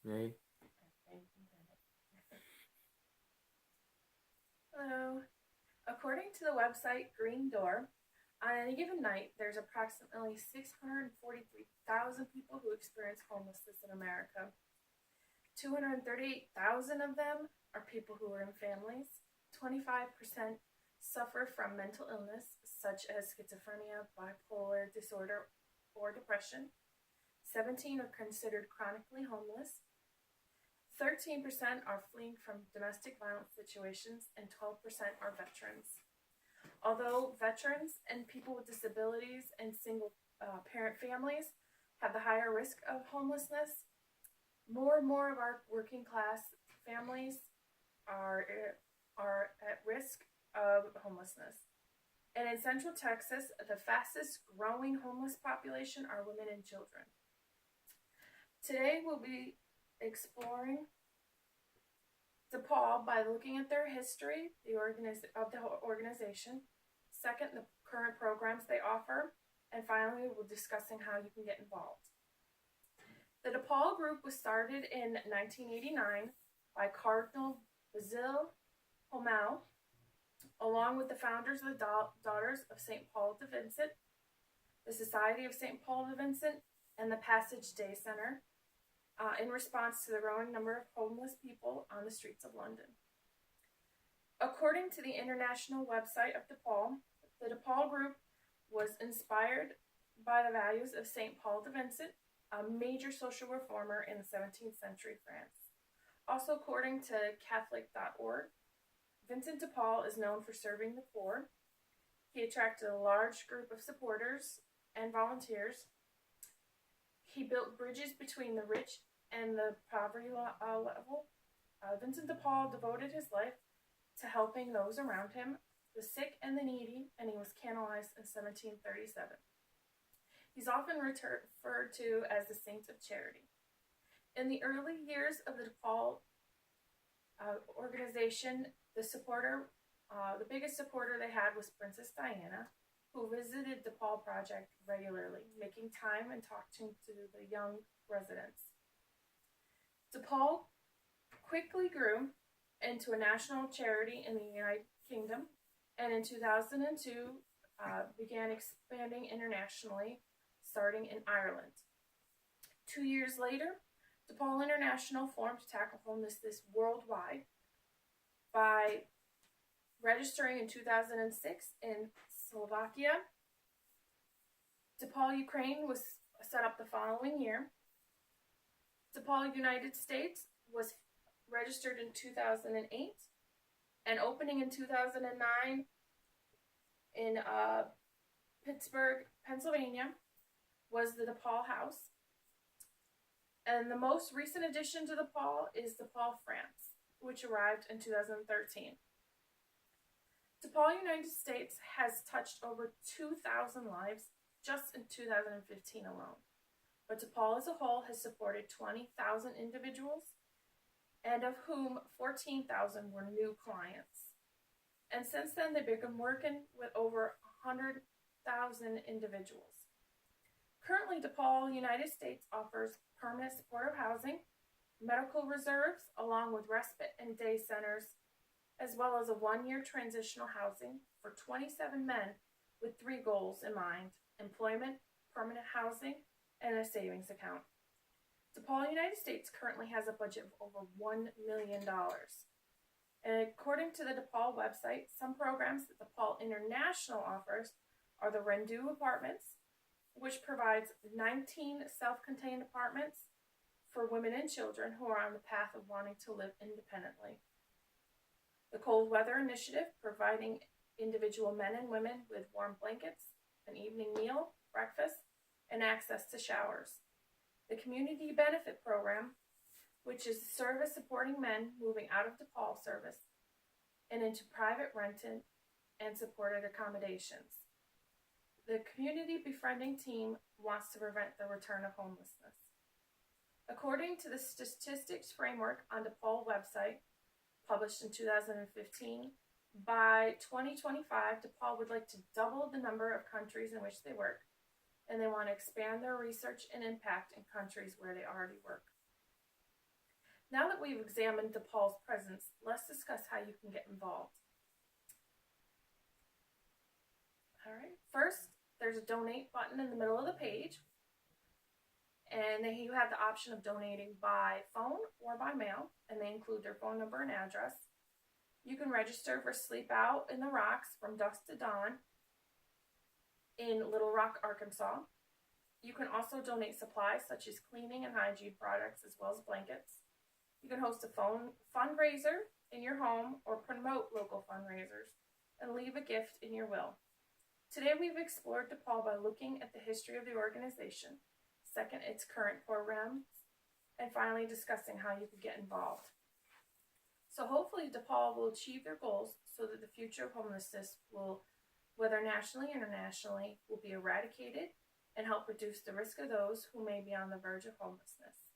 Ready? Hello. According to the website Green Door, on any given night, there's approximately 643,000 people who experience homelessness in America. 238,000 of them are people who are in families. 25% suffer from mental illness, such as schizophrenia, bipolar disorder, or depression. 17 are considered chronically homeless. 13% are fleeing from domestic violence situations, and 12% are veterans. Although veterans and people with disabilities and single parent families have the higher risk of homelessness, more and more of our working class families are at risk of homelessness. And in Central Texas, the fastest growing homeless population are women and children. Today we'll be exploring DePaul by looking at their history, the organization. Second, the current programs they offer. And finally, we'll be discussing how you can get involved. The DePaul group was started in 1989 by Cardinal Basil Homel, along with the founders of the Daughters of St. Paul de Vincent, the Society of St. Paul de Vincent, and the Passage Day Center, in response to the growing number of homeless people on the streets of London. According to the international website of DePaul, the DePaul group was inspired by the values of St. Paul de Vincent, a major social reformer in the 17th century France. Also, according to Catholic.org, Vincent de Paul is known for serving the poor. He attracted a large group of supporters and volunteers. He built bridges between the rich and the poverty level. Vincent de Paul devoted his life to helping those around him, the sick and the needy, and he was canonized in 1737. He's often referred to as the Saint of Charity. In the early years of the DePaul organization, the biggest supporter they had was Princess Diana, who visited the DePaul Project regularly, making time and talking to the young residents. DePaul quickly grew into a national charity in the United Kingdom, and in 2002 began expanding internationally, starting in Ireland. 2 years later, DePaul International formed to tackle homelessness worldwide by registering in 2006 in Slovakia. DePaul Ukraine was set up the following year. DePaul United States was registered in 2008, and opening in 2009 in Pittsburgh, Pennsylvania, was the DePaul House. And the most recent addition to DePaul is DePaul, France, which arrived in 2013. DePaul United States has touched over 2,000 lives just in 2015 alone. But DePaul as a whole has supported 20,000 individuals, and of whom 14,000 were new clients. And since then, they've been working with over 100,000 individuals. Currently, DePaul United States offers permanent supportive housing, medical reserves, along with respite and day centers, as well as a 1-year transitional housing for 27 men with 3 goals in mind: employment, permanent housing, and a savings account. DePaul United States currently has a budget of over $1 million. And according to the DePaul website, some programs that DePaul International offers are the Rendu Apartments, which provides 19 self-contained apartments for women and children who are on the path of wanting to live independently. The Cold Weather Initiative, providing individual men and women with warm blankets, an evening meal, breakfast, and access to showers. The Community Benefit Program, which is a service supporting men moving out of DePaul service and into private rented and supported accommodations. The Community Befriending Team wants to prevent the return of homelessness. According to the Statistics Framework on DePaul website, published in 2015, by 2025, DePaul would like to double the number of countries in which they work, and they want to expand their research and impact in countries where they already work. Now that we've examined DePaul's presence, let's discuss how you can get involved. All right. First, there's a donate button in the middle of the page, and then you have the option of donating by phone or by mail, and they include their phone number and address. You can register for Sleep Out in the Rocks from Dusk to Dawn in Little Rock, Arkansas. You can also donate supplies such as cleaning and hygiene products as well as blankets. You can host a phone fundraiser in your home or promote local fundraisers and leave a gift in your will. Today we've explored DePaul by looking at the history of the organization, second, its current programs, and finally discussing how you could get involved. So hopefully DePaul will achieve their goals so that the future of homelessness will, whether nationally or internationally, will be eradicated and help reduce the risk of those who may be on the verge of homelessness.